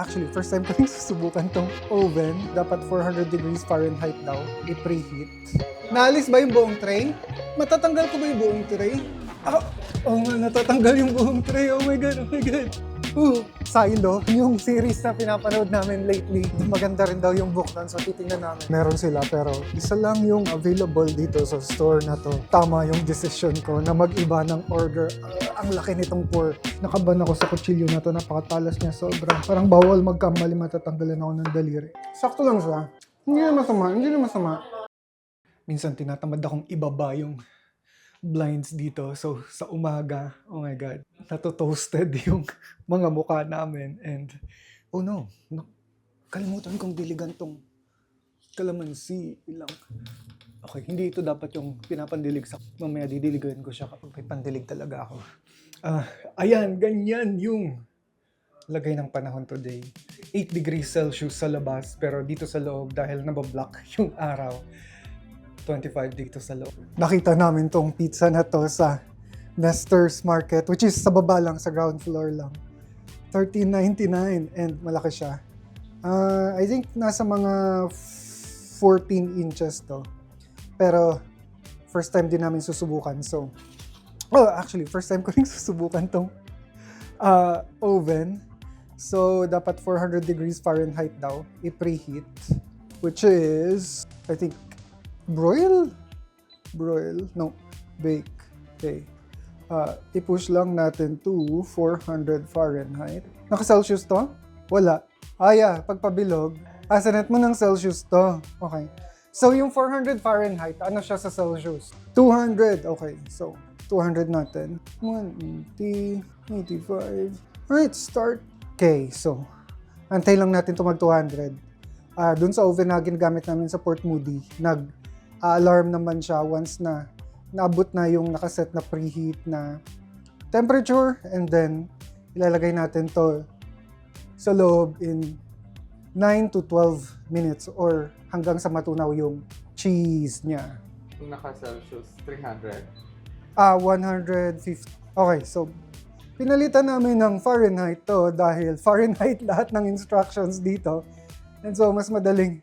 Actually, first time ko rin susubukan tong oven. Dapat 400 degrees Fahrenheit daw, i-preheat. Naalis ba yung buong tray? Matatanggal ko ba yung buong tray? Oh nga, natatanggal yung buong tray. Oh my God, oh my God. Silo, yung series na pinapanood namin lately. Maganda rin daw yung book doon, so titingnan namin. Meron sila, pero isa lang yung available dito sa store na to. Tama yung decision ko na mag-iba ng order. Ang laki nitong pork. Nakaban ako sa kutsilyo na to, napakatalas niya sobra. Parang bawal magkamali, matatanggalan ako ng daliri. Sakto lang siya. Hindi na masama, hindi na masama. Minsan tinatamad akong ibaba yung blinds dito. So, sa umaga, oh my God, nato-toasted yung mga mukha namin. And, oh no, kalimutan kong diligan tong kalamansi. Okay, hindi ito dapat yung pinapandilig sa... Mamaya didiligan ko siya kapag may pandilig talaga ako. Ayan, ganyan yung lagay ng panahon today. 8 degrees Celsius sa labas, pero dito sa loob, dahil nabablock yung araw, 25 dito sa loob. Nakita namin tong pizza na to sa Nestor's Market, which is sa baba lang, sa ground floor lang. $13.99 and malaki siya. I think nasa mga 14 inches to. Pero first time din namin susubukan. So, actually, first time ko rin susubukan tong oven. So, dapat 400 degrees Fahrenheit daw, i-preheat. Which is, I think, broil? No, bake. Okay. I-push lang natin to 400 Fahrenheit. Naka-Celsius to? Wala. Pagpabilog. Sanet mo ng Celsius to. Okay. So, yung 400 Fahrenheit, ano siya sa Celsius? 200. Okay. So, 200 natin. 180, 85. Alright, start. Okay. So, antay lang natin to mag 200. Dun sa oven na ginagamit namin sa Port Moody, alarm naman siya once na naabot na yung nakaset na preheat na temperature, and then ilalagay natin to sa loob in 9 to 12 minutes or hanggang sa matunaw yung cheese niya. Kung naka-Celsius, 300. 150. Okay, so pinalitan namin ng Fahrenheit to dahil Fahrenheit lahat ng instructions dito. And so mas madaling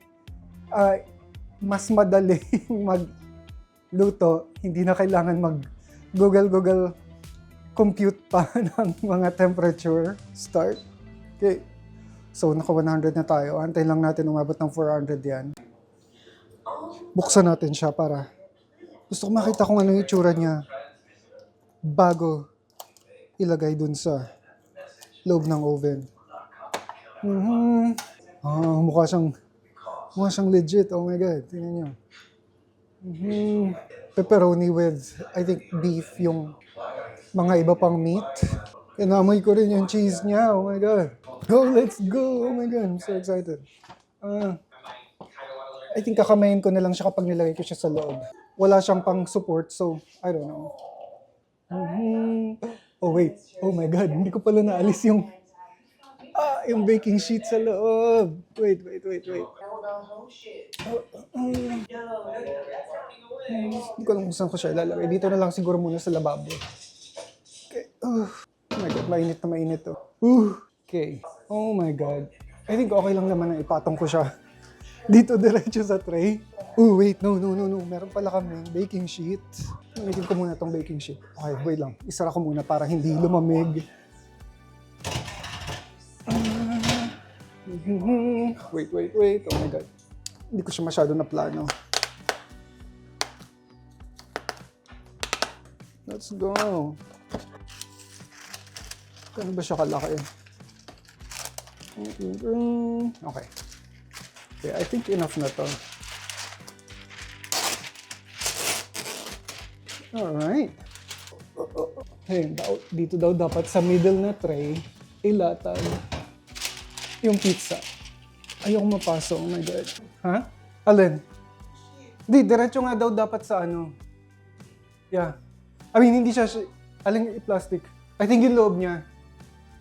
magluto, hindi na kailangan mag-Google compute pa ng mga temperature. Start. Okay. So, naka 100 na tayo. Antay lang natin umabot ng 400 yan. Buksan natin siya para gusto ko makita kung ano yung itsura niya bago ilagay dun sa loob ng oven. Mukha siyang legit. Oh my God. Tingnan niyo. Pepperoni with, I think, beef, yung mga iba pang meat. Inamoy ko rin yung cheese niya. Oh my God. Oh, let's go. Oh my God. I'm so excited. I think kakamayin ko na lang siya kapag nilagay ko siya sa loob. Wala siyang pang support, so I don't know. Oh wait. Oh my God. Hindi ko pala naalis yung baking sheet sa loob. Wait. Hindi ko alam kung saan ko siya ilalagay. Dito na lang siguro muna sa lababo. Okay. Oh my God, mainit to. Okay. Oh my God. I think okay lang naman na ipatong ko siya dito diretso sa tray. Wait. No. Meron pala kami baking sheet. Gamitin ko muna tong baking sheet. Okay, wait lang. Isara ko muna para hindi lumamig. Wait. Oh my God. Hindi ko siya masyado na plano. Let's go. Kano ba siya kalaki? Okay. Okay, I think enough na to. Alright. Okay, dito daw dapat sa middle na tray, ilatag yung pizza. Ayoko mapasok. Oh my God. Ha? Alin? Di, diretso nga daw dapat sa ano. Yeah. I mean, hindi siya, aling plastic. I think yung loob niya,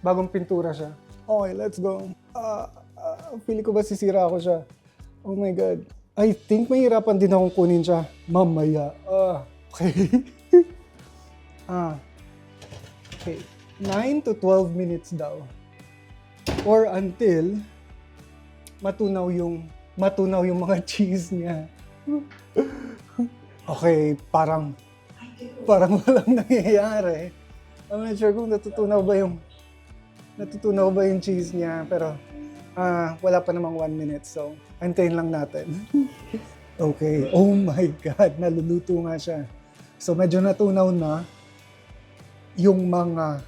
bagong pintura siya. Okay, let's go. Pili ko ba sisira ako siya? Oh my God. I think mahirapan din akong kunin siya mamaya. Okay. Okay. 9 to 12 minutes daw. or until matunaw yung mga cheese niya. Okay, parang walang nangyayari. I'm not sure kung natutunaw ba yung cheese niya, pero wala pa namang 1 minute, so antayin lang natin. Okay, oh my God, naluluto nga siya. So medyo natunaw na yung mga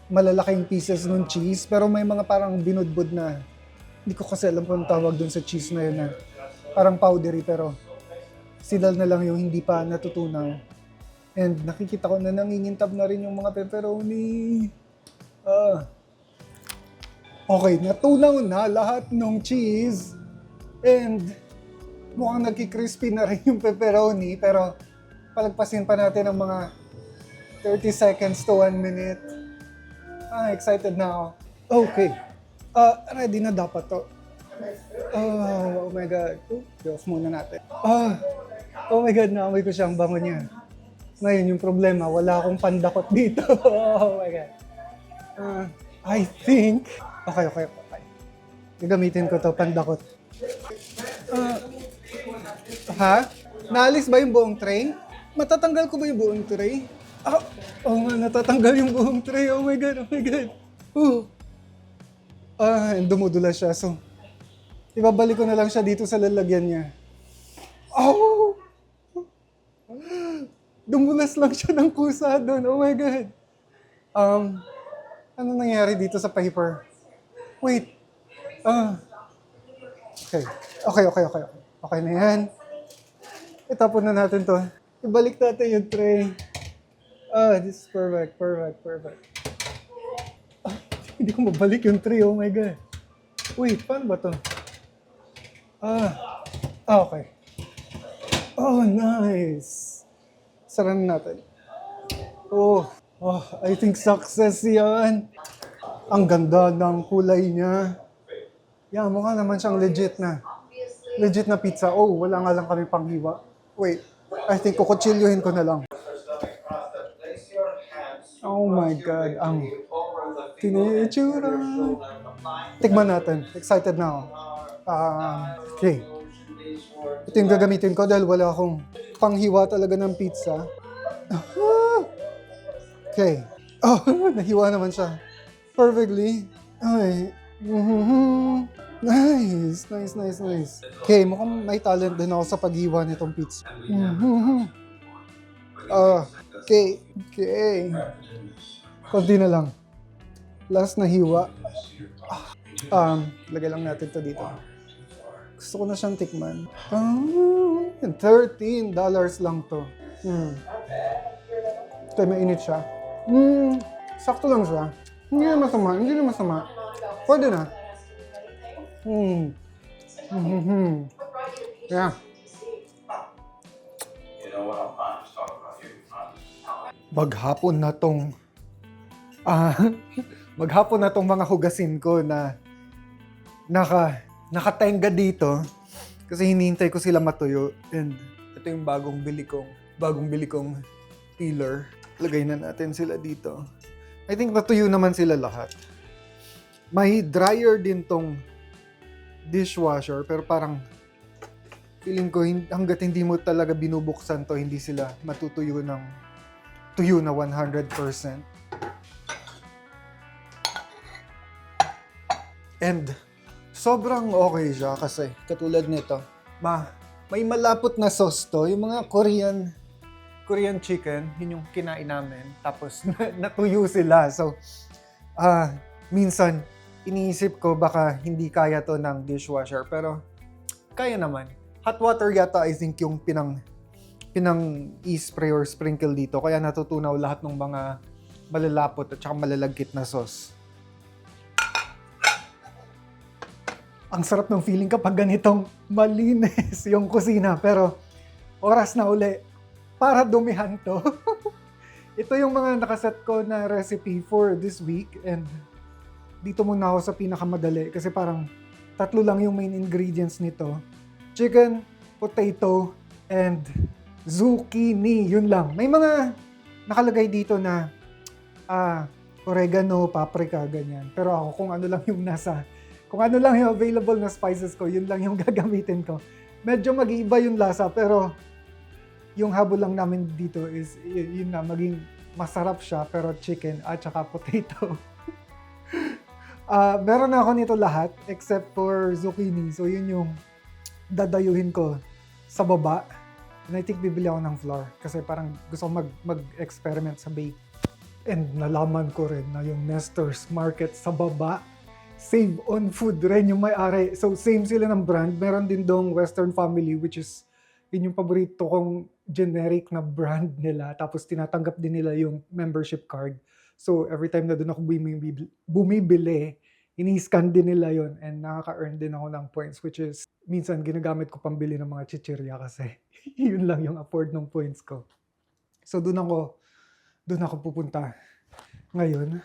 malalaking pieces ng cheese, pero may mga parang binudbud na, hindi ko kasi alam kung tawag dun sa cheese na yun na parang powdery, pero sila na lang yung hindi pa natutunaw. And nakikita ko na nangingintab na rin yung mga pepperoni. Okay, natunaw na lahat ng cheese. And mukhang nagki-crispy na rin yung pepperoni, pero palagpasin pa natin ng mga 30 seconds to 1 minute. Excited na ako. Okay. Ready na dapat to. Oh my God. I-off muna natin. Oh my God, naamoy ko siya, ang bango niya. Ngayon, yung problema, wala akong pandakot dito. Oh my God. I think... Okay. Gagamitin ko to, pandakot. Naalis ba yung buong tray? Matatanggal ko ba yung buong tray? Oo nga, natatanggal yung buong tray. Oh my God. And dumudula siya. So, ibabalik ko na lang siya dito sa lalagyan niya. Dumulas lang siya ng kusa doon. Oh my God. Ano nangyari dito sa paper? Wait. Okay. Okay na yan. Itapon na natin to. Ibalik natin yung tray. This is perfect. Hindi ko mabalik yung tray. Oh my God. Wait, paano ba to? Okay. Oh, nice. Saran natin. I think success yan. Ang ganda ng kulay niya. Yeah, mukha naman siyang legit na pizza. Wala nga lang kami panghiwa. Wait, I think kukutsilyohin ko na lang. Oh my God, ang tinitsura. Tikman natin. Excited na ako. Okay. Ito yung gagamitin ko dahil wala akong panghiwa talaga ng pizza. Okay. Nahiwa naman siya. Perfectly. Okay. Nice. Okay, mukhang may talent din ako sa paghiwa nitong pizza. Okay. Konti na lang. Last na hiwa. Lagay lang natin to dito. Gusto ko na siyang tikman. $13 lang to. Okay, mainit siya. Sakto lang siya. Hindi na masama. Pwede na. Yeah. Maghapon na tong mga hugasin ko na nakatenga dito kasi hinihintay ko sila matuyo, and ito yung bagong bili kong peeler. Lagay na natin sila dito. I think natuyo naman sila lahat. May dryer din tong dishwasher, pero parang feeling ko hanggat hindi mo talaga binubuksan to, hindi sila matutuyo ng tuyo na 100%. And sobrang okay siya kasi katulad nito, may malapot na sauce to, yung mga Korean chicken, yun yung kinain namin. Tapos natuyo sila. So, minsan, iniisip ko baka hindi kaya to ng dishwasher. Pero, kaya naman. Hot water yata, I think, yung pinang i-spray or sprinkle dito. Kaya natutunaw lahat ng mga malalapot at saka malalagkit na sauce. Ang sarap ng feeling kapag ganitong malinis yung kusina. Pero, oras na uli para dumihan to. Ito yung mga nakaset ko na recipe for this week, and dito muna ako sa pinakamadali kasi parang 3 lang yung main ingredients nito. Chicken, potato, and zucchini. Yun lang. May mga nakalagay dito na oregano, paprika, ganyan. Pero ako kung ano lang yung kung ano lang yung available na spices ko, yun lang yung gagamitin ko. Medyo mag-iiba yung lasa, pero yung habol lang namin dito is, yun nga, maging masarap siya, pero chicken at saka potato. Meron na ako nito lahat, except for zucchini. So yun yung dadayuhin ko sa baba. And I think bibili ako ng flour kasi parang gusto ko mag-experiment sa bake. And nalaman ko rin na yung Nestor's Market sa baba, Save on Food rin yung may-ari. So same sila ng brand. Meron din dong Western Family, which is yun yung paborito kong generic na brand nila. Tapos tinatanggap din nila yung membership card. So every time na doon ako bumibili, ini-scan din nila yon and nakaka-earn din ako ng points, which is minsan ginagamit ko pambili ng mga chichirya kasi yun lang yung afford ng points ko. So doon ako pupunta ngayon.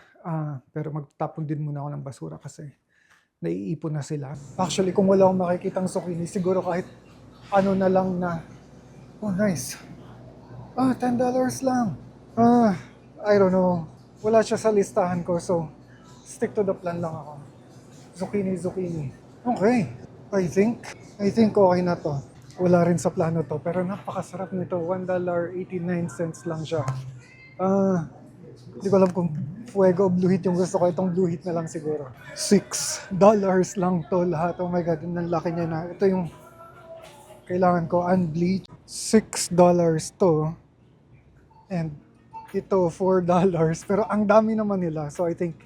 Pero magtatapon din muna ako ng basura kasi naiipon na sila. Actually, kung wala akong makikitang zucchini, siguro kahit ano na lang na, oh nice. $10 lang. I don't know. Wala siya sa listahan ko, so stick to the plan lang ako. Zucchini. Okay. I think okay na to. Wala rin sa plano to, pero napakasarap nito. $1.89 lang siya. Hindi ko alam kung fuego o blue heat yung gusto ko. Itong blue heat na lang siguro. $6 lang to lahat. Oh my God, ang laki niya na. Ito yung kailangan ko, unbleached. $6 to. And ito, $4. Pero ang dami naman nila. So I think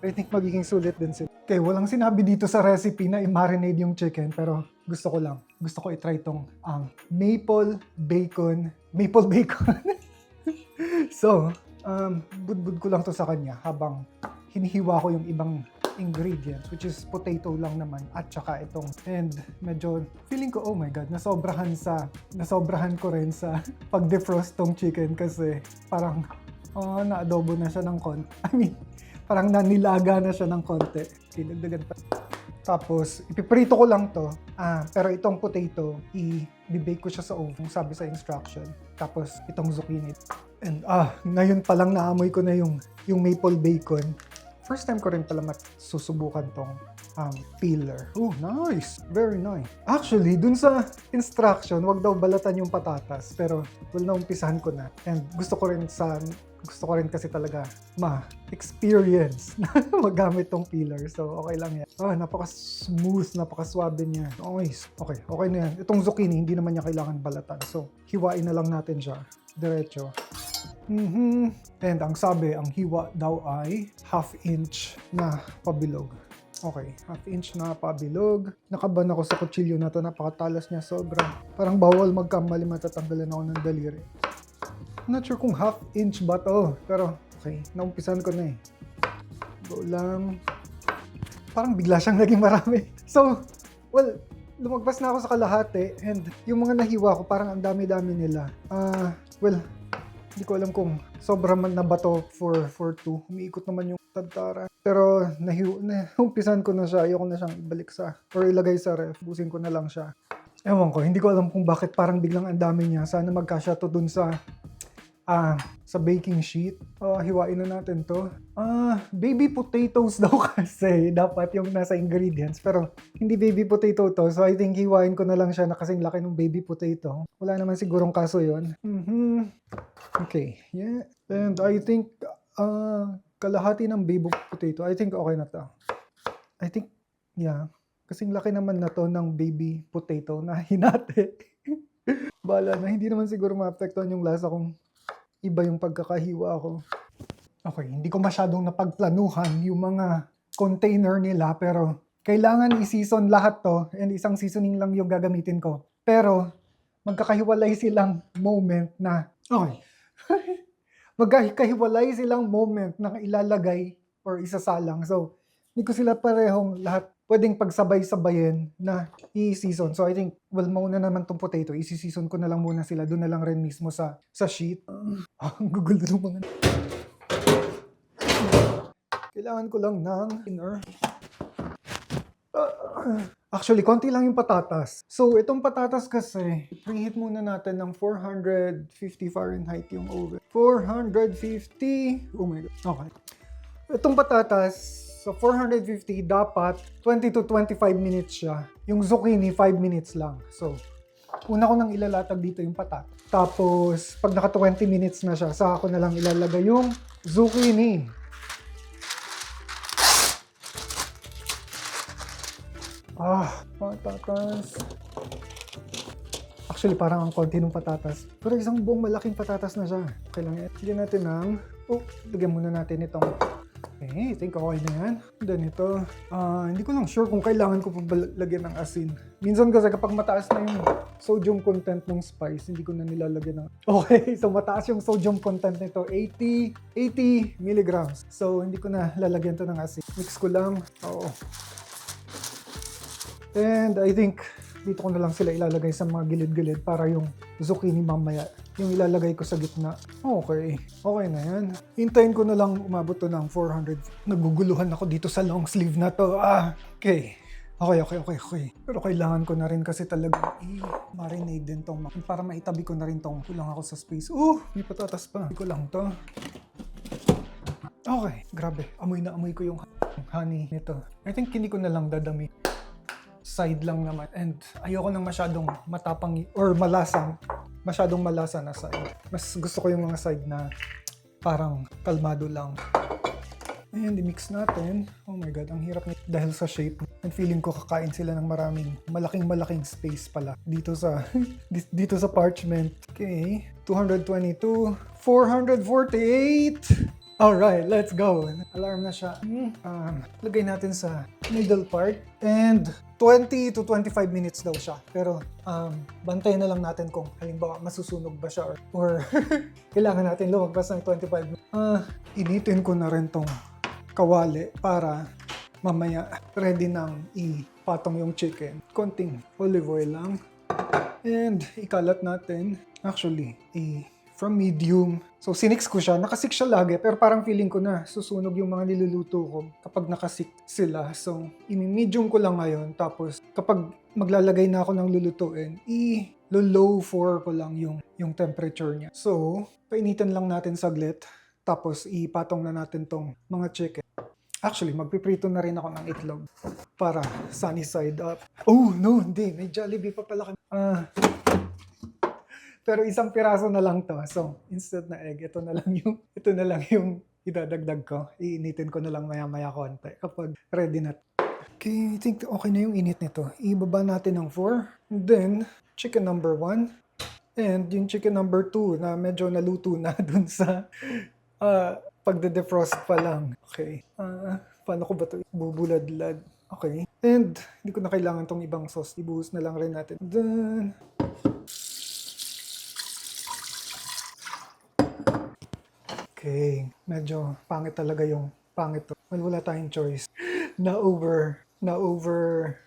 magiging sulit din sila. Okay, walang sinabi dito sa recipe na i-marinate yung chicken. Pero gusto ko i-try itong maple bacon. So, budbud ko lang to sa kanya habang hinihiwa ko yung ibang ingredients, which is potato lang naman at saka itong, and medyo feeling ko, oh my God, nasobrahan ko rin sa pag-defrost tong chicken kasi parang na-adobo na siya ng konti. I mean, parang nanilaga na siya ng konti. Dinagdagan pa. Tapos, ipiprito ko lang to. Pero itong potato, i-bake ko siya sa oven, sabi sa instruction. Tapos, itong zucchini. And ngayon pa lang naamoy ko na yung maple bacon. First time ko rin pala susubukan tong peeler. Oh, nice! Very nice. Actually, dun sa instruction, wag daw balatan yung patatas. Pero, naumpisahan ko na. And gusto ko rin kasi talaga ma-experience na magamit tong peeler. So, okay lang yan. Napaka-smooth, napaka-swabe niya. Nice. Okay na yan. Itong zucchini, hindi naman niya kailangan balatan. So, hiwain na lang natin siya. Diretso. And ang sabi, ang hiwa daw ay 1/2 inch na pabilog. Okay, 1/2 inch na pabilog. Nakaban ako sa kutsilyo na to. Napakatalas niya sobra. Parang bawal magkamali, matatanggalan ako ng daliri. I'm not sure kung 1/2 inch ba to. Pero, okay. Naumpisan ko na eh. Go lang. Parang bigla siyang naging marami. So, well, lumagpas na ako sa kalahati. And yung mga nahiwa ko, parang ang dami-dami nila. Well, hindi ko alam kung sobra man na ba to for 2. Umiikot naman yung tantara. Pero, naumpisan ko na siya. Ayoko na siyang ibalik or ilagay sa ref. Busin ko na lang siya. Ewan ko, hindi ko alam kung bakit parang biglang ang dami niya. Sana magkasya to dun sa baking sheet. Hiwain na natin to. Baby potatoes daw kasi dapat yung nasa ingredients. Pero hindi baby potato to. So I think hiwain ko na lang siya na kasing laki ng baby potato. Wala naman sigurong kaso yun. Okay. Yeah. And I think kalahati ng baby potato. I think okay na to. I think, yeah. Kasing laki naman na to ng baby potato na hinati. Bala na. Hindi naman siguro maapektuhan yung lasa kung iba yung pagkakahiwa ko. Okay, hindi ko masyadong napagplanuhan yung mga container nila, pero kailangan i-season lahat to and isang seasoning lang yung gagamitin ko. Pero magkakahiwalay silang moment na, okay, magkakahiwalay silang moment na ilalagay or isasalang. So, hindi ko sila parehong lahat pwedeng pagsabay-sabayin na i-season. So I think, well, mauna naman tong potato. I-season ko na lang muna sila. Doon na lang rin mismo sa sheet. Ang gugulo ng mga... Kailangan ko lang ng inner. Actually, konti lang yung patatas. So, itong patatas kasi, preheat muna natin ng 450 Fahrenheit yung oven. 450! Oh my God. Okay. Itong patatas, sa 450, dapat 20 to 25 minutes siya. Yung zucchini, 5 minutes lang. So, una ko nang ilalatag dito yung patatas. Tapos, pag naka 20 minutes na siya, saka ko na lang ilalagay yung zucchini. Patatas. Actually, parang ang konti ng patatas. Pero isang buong malaking patatas na siya. Okay lang yan. Lagyan natin ng... lagyan muna natin itong... Okay, think okay na yan. Then ito, hindi ko lang sure kung kailangan ko pa lagyan ng asin. Minsan kasi kapag mataas na yung sodium content ng spice, hindi ko na nilalagyan ng... Okay, so mataas yung sodium content nito, 80 milligrams. So hindi ko na lalagyan to ng asin. Mix ko lang. Oo. And I think dito ko na lang sila ilalagay sa mga gilid-gilid para yung zucchini mamaya yung ilalagay ko sa gitna. Okay. Okay na yan. Hintayin ko na lang umabot to ng 400. Naguguluhan ako dito sa long sleeve na to. Okay. Okay. Pero kailangan ko na rin kasi talaga i-marinate din tong para maitabi ko na rin tong kulang ako sa space. May patatas pa. Hindi ko lang to. Okay. Grabe. Amoy na amoy ko yung honey nito. I think hindi ko na lang dadami. Side lang naman. And ayoko nang masyadong matapang or masyadong malasa na side. Mas gusto ko yung mga side na parang kalmado lang. And i-mix natin. Oh my god, ang hirap nito dahil sa shape. And feeling ko kakain sila ng malaking space pala dito sa dito sa parchment. Okay, 222, 448. Alright, let's go. Alarm na siya. Lagay natin sa middle part. And 20 to 25 minutes daw siya. Pero bantayan na lang natin kung halimbawa masusunog ba siya or kailangan natin lumagpas ng 25 minutes. Initin ko na rin tong kawali para mamaya ready nang ipatong yung chicken. Konting olive oil lang. And ikalat natin. Actually, from medium. So, sinix ko siya. Nakasik siya lagi, pero parang feeling ko na susunog yung mga niluluto ko kapag nakasik sila. So, i-medium ko lang ngayon. Tapos, kapag maglalagay na ako ng lulutuin, i-low 4 ko lang yung temperature niya. So, painitan lang natin saglit. Tapos, ipatong na natin tong mga chicken. Actually, magpiprito na rin ako ng itlog para sunny side up. Oh, no, hindi. May Jollibee pa pala kami. Pero isang piraso na lang to. So, instead na egg, ito na lang yung idadagdag ko. Iinitin ko na lang maya-maya konti kapag ready na. Okay, I think okay na yung init nito. Ibaba natin ng 4. And then, chicken number 1. And yung chicken number 2 na medyo naluto na dun sa pagde-defrost pa lang. Okay. Paano ko ba ito bubuladlad? Okay. And hindi ko na kailangan tong ibang sauce. Ibuhos na lang rin natin. Then, okay, medyo pangit talaga yung pangit to. Well, wala tayong choice. Na-over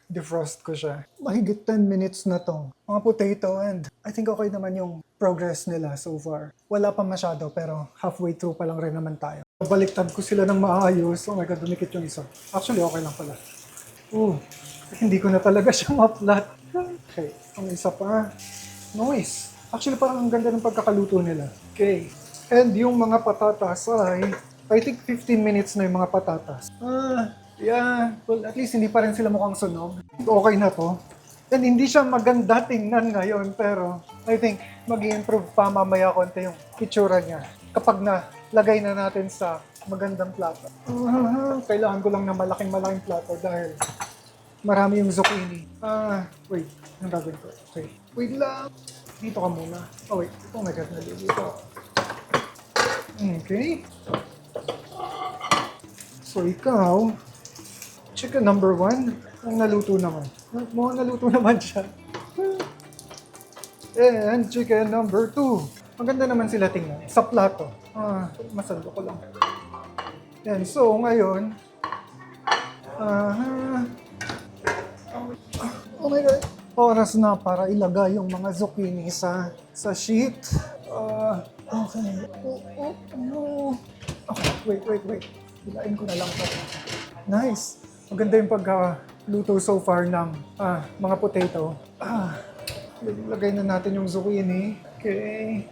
defrost ko siya. Mahigit 10 minutes na tong mga potato and I think okay naman yung progress nila so far. Wala pa masyado pero halfway through pa lang rin naman tayo. Baliktad ko sila ng maayos. Oh my god, dumikit yung isa. Actually, okay lang pala. Hindi ko na talaga siya ma-flat. Okay, ang isa pa. Nice. Actually, parang ang ganda ng pagkakaluto nila. Okay. And yung mga patatas ay, I think 15 minutes na yung mga patatas. Yeah. Well, at least hindi pa rin sila mukhang sunog. Okay na to. And hindi siya maganda tingnan ngayon, pero I think mag-i-improve pa mamaya konti yung itsura niya. Kapag nalagay na natin sa magandang plato. Kailangan ko lang ng malaking plato dahil marami yung zucchini. Wait. Anong gagawin ko? Okay. Wait lang. Dito ka muna. Oh wait. Oh my god, nalilito. Okay. So ikaw, chicken number 1, ang naluto naman. Mukhang naluto naman siya. And chicken number 2. Maganda naman sila tingnan. Sa plato. Masalo ko lang. And so ngayon, oh my god. Oras na para ilagay yung mga zucchini sa sheet. Okay. Okay, wait. Hilain ko na lang to. Nice. Maganda yung pagluto so far ng mga potato. Lagay na natin yung zucchini. Okay.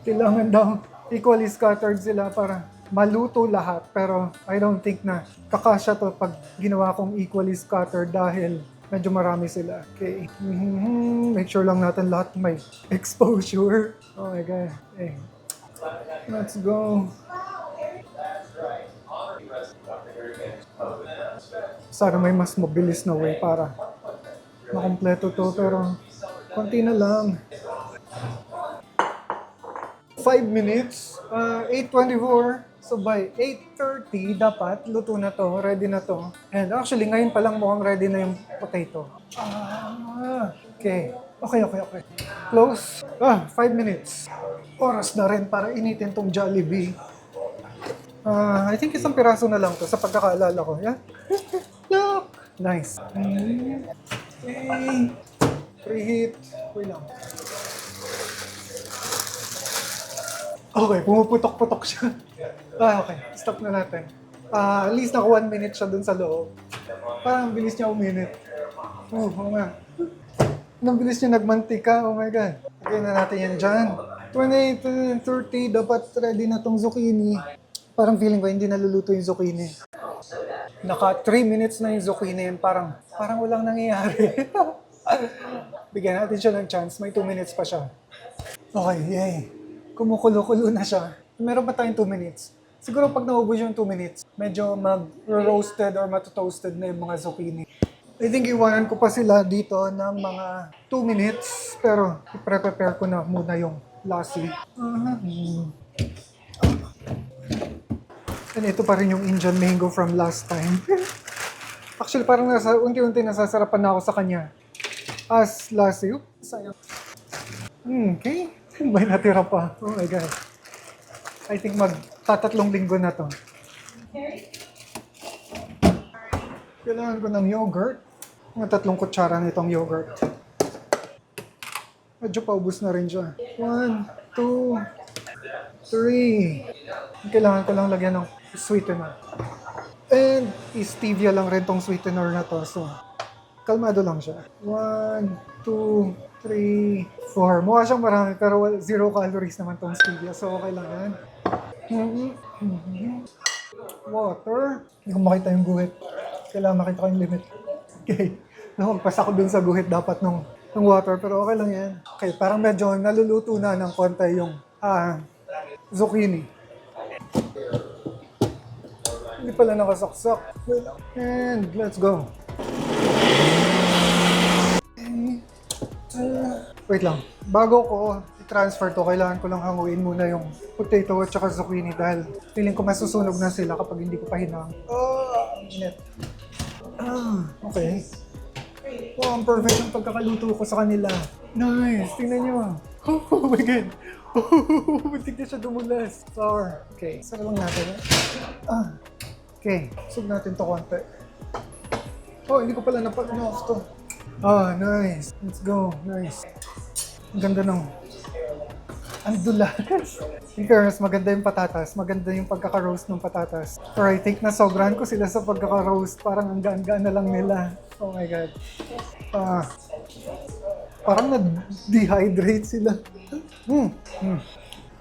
Kailangan daw equally scattered sila para maluto lahat. Pero I don't think na kakasya to pag ginawa kong equally scattered dahil medyo marami sila. Okay. Make sure lang natin lahat may exposure. Oh my God. Okay. Let's go. Sana may mas mabilis na way para makompleto to, pero konti na lang. 5 minutes, 8:24. So by 8:30, dapat luto na to, ready na to. And actually, ngayon pa lang mukhang ready na yung potato. Okay. Okay. Close. 5 minutes. Oras na rin para initin tong Jollibee. I think isang piraso na lang to sa pagkakaalala ko. Yeah? Look! Nice. Okay. Preheat. Wait lang. Okay, pumuputok-putok siya. Okay. Stop na natin. At least naka 1 minute siya dun sa loob. Parang bilis niya uminit. Oo nga. Nang bilis niya nagmantika. Oh my God. Okay na natin yan dyan. 28, 30, dapat ready na tong zucchini. Parang feeling ko hindi naluluto yung zucchini. Naka 3 minutes na yung zucchini. Parang walang nangyayari. Bigyan natin siya ng chance. May 2 minutes pa siya. Okay, yay. Kumukulo-kulo na siya. Meron pa tayong 2 minutes. Siguro pag naubos yung 2 minutes, medyo mag-roasted or matutoasted na yung mga zucchini. I think iwanan ko pa sila dito ng mga 2 minutes. Pero i-prepare ko na muna yung lassi. And ito pa rin yung Indian mango from last time. Actually, parang unti-unti nasasarapan na ako sa kanya. As lassi. Sayang. Okay. May natira pa. Oh my God. I think magtatatlong linggo na to. Kailangan ko ng yogurt. Mga 3 kutsara nitong yogurt. Medyo paubos na rin siya. 1, 2, 3. Kailangan ko lang lagyan ng sweetener. And stevia lang rin tong sweetener na to. So, kalmado lang siya. 1, 2, 3, 4. Mukha siyang marami pero 0 calories naman tong stevia. So, okay lang yan. Water. Hindi ko makita yung guhit. Kailangan makita ko yung limit. Okay. Nakagpas ako dun sa guhit dapat ng water. Pero okay lang yan. Okay, parang medyo naluluto na ng konti yung zucchini. Hindi pala nakasaksak. And let's go. Wait lang. Bago ko i-transfer to, kailangan ko lang hanguin muna yung potato at saka zucchini dahil feeling ko masusunog na sila kapag hindi ko pa hinang. Init. Okay. Wow, ang perfect yung pagkakaluto ko sa kanila. Nice. Tingnan nyo. Oh my God. Buntik na siya dumulas. Sour. Okay. Sara lang natin. Okay. Sug natin to konti. Oh, hindi ko pala napag-off to. Nice. Let's go. Nice. Ang ganda ng... Ang dulas. In fairness, maganda yung patatas. Maganda yung pagkaka-roast ng patatas. Pero I think nasobrahan ko sila sa pagkaka-roast. Parang ang gaan-gaan na lang nila. Oh my God. Parang na-dehydrate sila.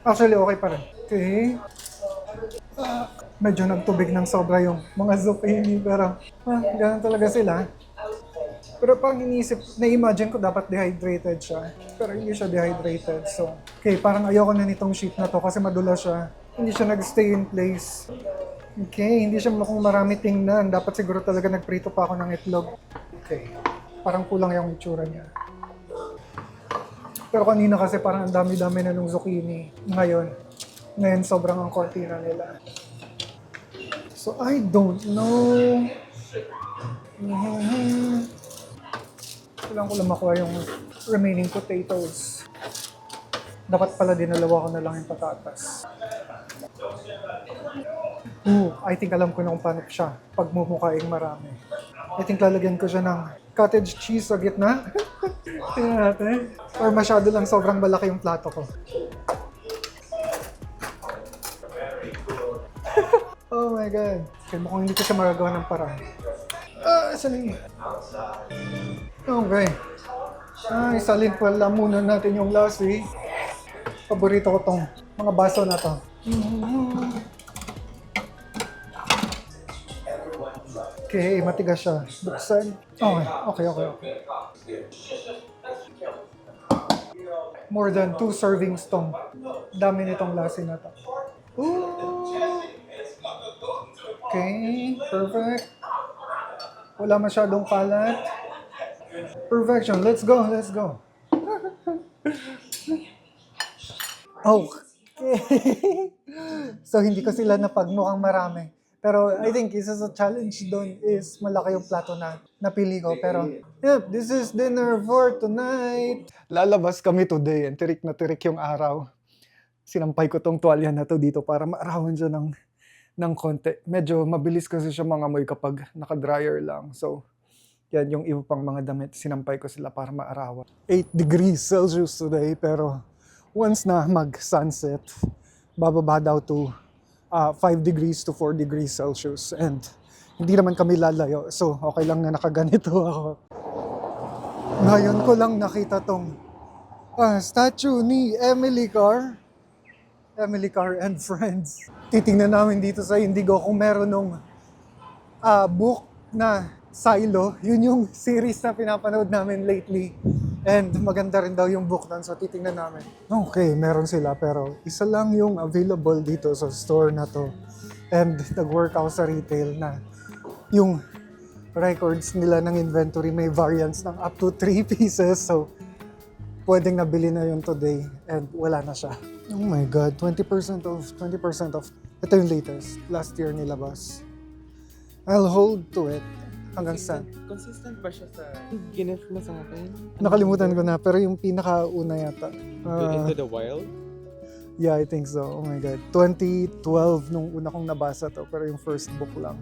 Actually, okay pa rin. Okay. Medyo nagtubig ng sobra yung mga zucchini. Pero, ganun talaga sila. Pero pag iniisip, na-imagine ko dapat dehydrated siya. Pero hindi siya dehydrated. So, okay, parang ayoko na nitong sheet na to kasi madulas siya. Hindi siya nag-stay in place. Okay, hindi siya mukhang marami tingnan. Dapat siguro talaga nagprito pa ako ng itlog. Okay, parang kulang yung itsura niya. Pero kanina kasi parang ang dami-dami na nung zucchini. Ngayon sobrang ang konti na nila. So, I don't know. Kailangan ko lang makuha yung remaining potatoes. Dapat pala dinalawa ko na lang yung patatas. I think alam ko na kung paano siya pagmumukaing marami. I think lalagyan ko siya ng cottage cheese sa gitna. Tingnan natin. Or masyado lang sobrang malaki yung plato ko. Oh my God. Okay, mukhang hindi ko siya magagawa ng paraan. Salin. Okay. Isalin pala muna natin yung lassi. Paborito ko tong mga baso na to. Okay, matigas siya. Buksan. Okay. More than 2 servings tong. Dami nitong lasin na to. Ooh. Okay, perfect. Wala masyadong kalat. Perfection. Let's go. Okay. So, hindi ko sila napagmukhang marami. Pero I think isa sa challenge doon is malaki yung plato na napili ko. Pero, yep, this is dinner for tonight. Lalabas kami today and tirik na tirik yung araw. Sinampay ko tong tuwalya na to dito para maarawan siya ng konti. Medyo mabilis kasi siya mangamoy kapag naka-dryer lang. So, yan yung iba pang mga damit. Sinampay ko sila para maarawan. 8 degrees Celsius today, pero once na mag-sunset, bababa daw to 5 degrees to 4 degrees Celsius. And hindi naman kami lalayo. So, okay lang na nakaganito ako. Ngayon ko lang nakita tong statue ni Emily Carr and Friends. Titingnan namin dito sa Indigo kung meron nung book na Silo. Yun yung series na pinapanood namin lately. And maganda rin daw yung book nun, so titingnan namin. Okay, meron sila pero isa lang yung available dito sa store na to. And nag-work ako sa retail na yung records nila ng inventory may variance ng up to 3 pieces. So, pwedeng nabili na yun today and wala na siya. Oh my God, 20% off. Ito yung latest. Last year nilabas. I'll hold to it. Hanggang sa... Consistent ba siya sa gift mo sa akin? Nakalimutan ko na, pero yung pinakauna yata. Into the Wild? Yeah, I think so. Oh my God. 2012 nung una kong nabasa to, pero yung first book lang.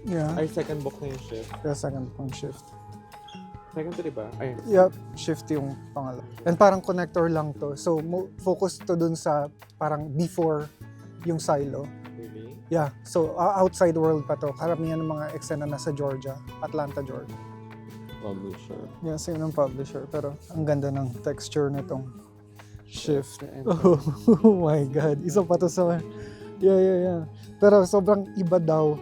Yeah. Ay, second book na yung shift. Kaya second pang shift. Second to, diba? Ay. Yep, shift yung pangalawa. And parang connector lang to. So, focus to dun sa parang before yung silo. Really? Yeah, so outside world pa to. Karamihan ng mga eksena nasa Georgia, Atlanta, Georgia. Publisher. Yeah, same ng publisher. Pero ang ganda ng texture nitong shift. The Oh my God. Isa pa to sa... Yeah. Pero sobrang iba daw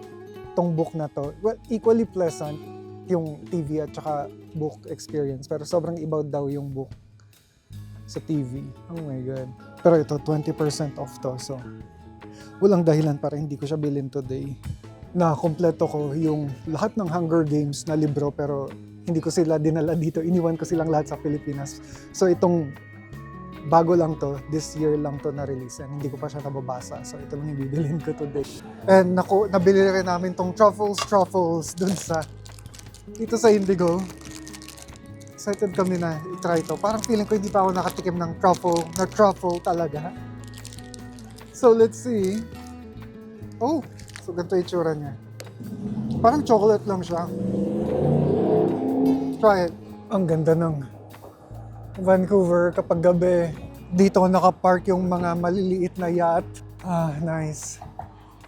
tong book na to. Well, equally pleasant yung TV at saka book experience. Pero sobrang iba daw yung book sa TV. Oh my God. Pero ito, 20% off to. So, walang dahilan para hindi ko siya bilhin today. Na-kompleto ko yung lahat ng Hunger Games na libro pero hindi ko sila dinala dito. Iniwan ko silang lahat sa Pilipinas. So itong bago lang to, this year lang to na-release and hindi ko pa siya nababasa. So ito lang yung bibilhin ko today. And nabili rin namin tong truffles dun sa dito sa Indigo. Excited kami na i-try to. Parang feeling ko hindi pa ako nakatikim ng truffle talaga. So, let's see. Oh, so ganito yung itsura niya. Parang chocolate lang siya. Try it. Ang ganda ng Vancouver kapag gabi. Dito nakapark yung mga maliliit na yacht. Nice.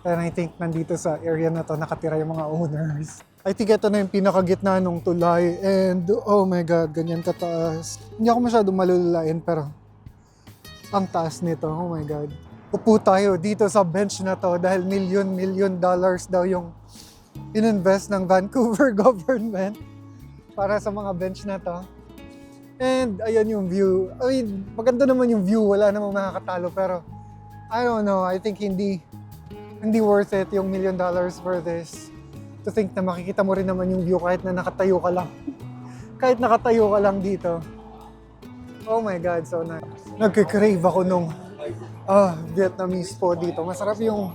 And I think nandito sa area na to nakatira yung mga owners. I think ito na yung pinakagitna nung tulay. And oh my God, ganyan kataas. Hindi ako masyadong malululain pero ang taas nito. Oh my God. Upo tayo dito sa bench na to dahil $1,000,000 daw yung ininvest ng Vancouver government para sa mga bench na to. And ayan yung view. I mean, maganda naman yung view. Wala namang makakatalo pero I don't know. I think hindi worth it yung $1,000,000 for this. To think na makikita mo rin naman yung view kahit na nakatayo ka lang. Kahit nakatayo ka lang dito. Oh my God, so nice. Nagkikrave ako nung Vietnamese po dito. Masarap yung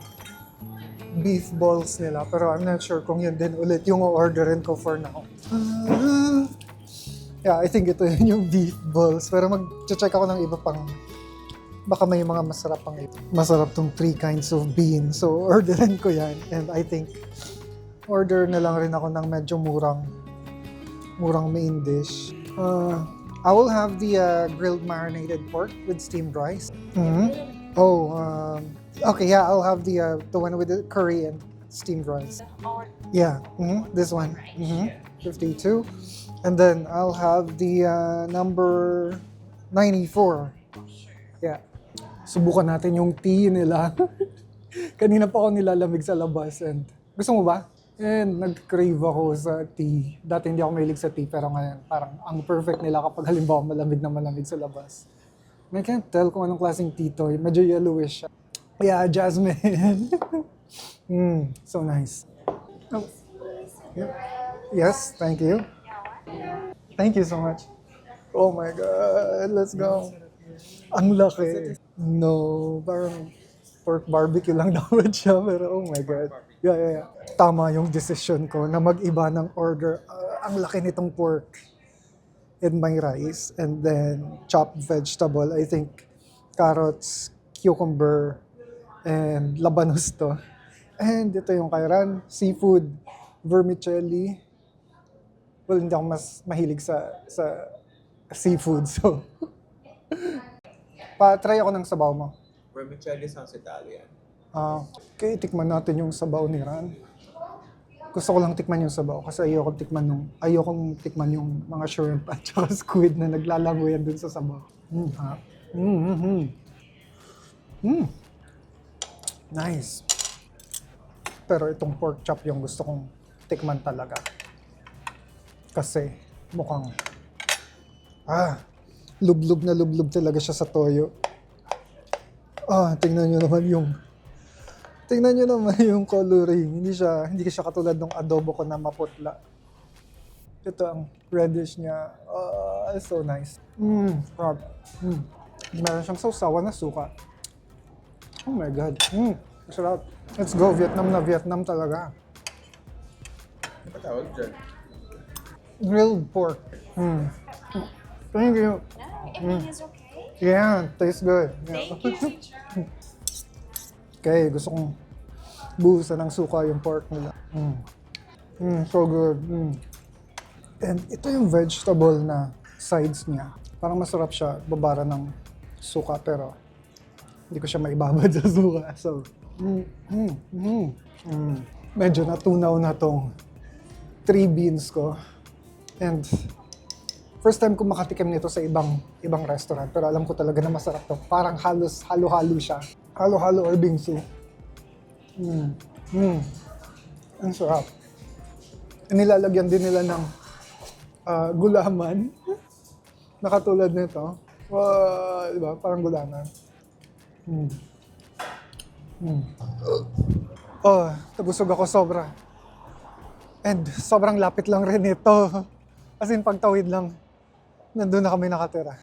beef balls nila. Pero I'm not sure kung yun din ulit yung orderin ko for now. Yeah, I think ito yun yung beef balls. Pero mag-check ako ng iba pang... Baka may mga masarap pang ito. Masarap tong 3 kinds of beans. So, orderin ko yan. And I think, order na lang rin ako ng medyo murang main dish. I will have the grilled marinated pork with steamed rice. Okay, yeah, I'll have the one with the curry and steamed rice. Yeah, this one. 52. And then I'll have the number 94. Yeah. Subukan natin yung tea nila. Kanina pa ako nilalamig sa labas and gusto mo ba? And nag-crave ako sa tea. Dati hindi ako mahilig sa tea, pero ngayon parang ang perfect nila kapag halimbawa malamig na malamig sa labas. I can't tell kung anong klaseng tea to. Medyo yellowish siya. Yeah, jasmine. So nice. Oh. Yeah. Yes, thank you. Thank you so much. Oh my God, let's go. Ang laki. No, parang pork barbecue lang dapat siya, pero oh my God. Yeah. Tama yung decision ko na mag-iba ng order. Ang laki nitong pork and my rice, and then chopped vegetable. I think carrots, cucumber, and labanos to. And ito yung kairan, seafood, vermicelli. Well, hindi ako mas mahilig sa seafood, so pa-try ako ng sabaw mo. Vermicelli sounds Italian. Okay, tikman natin yung sabaw ni Ran. Gusto ko lang tikman yung sabaw kasi ayokong tikman yung mga shrimp at saka squid na naglalangoyan dun sa sabaw. Nice. Pero itong pork chop yung gusto kong tikman talaga. Kasi mukhang lublub na lublub talaga siya sa toyo. Tingnan nyo naman yung coloring. Hindi siya katulad ng adobo ko na maputla. Ito ang reddish niya. So nice. Sarap. Meron siyang sausawan na suka. Oh my God. Sarap. Let's go. Vietnam na Vietnam talaga. Ano tawag dyan? Grilled pork. Thank you. Everything is okay? Yeah, tastes good. Yeah. Thank you, teacher. Okay, gusto kong buhusan ng suka yung pork nila. So good. And ito yung vegetable na sides niya. Parang masarap siya, babara ng suka, pero hindi ko siya maibabad sa suka. So, medyo natunaw na tong 3 beans ko. And first time ko makatikim nito sa ibang restaurant, pero alam ko talaga na masarap to. Parang halo-halo siya. Halo-halo or bingsu. Ang sarap. Nilalagyan din nila ng gulaman. Nakatulad nito. Diba? Parang gulaman. Nabusog ako sobra. And sobrang lapit lang rin ito. As in, pagtawid lang, nandun na kami nakatira.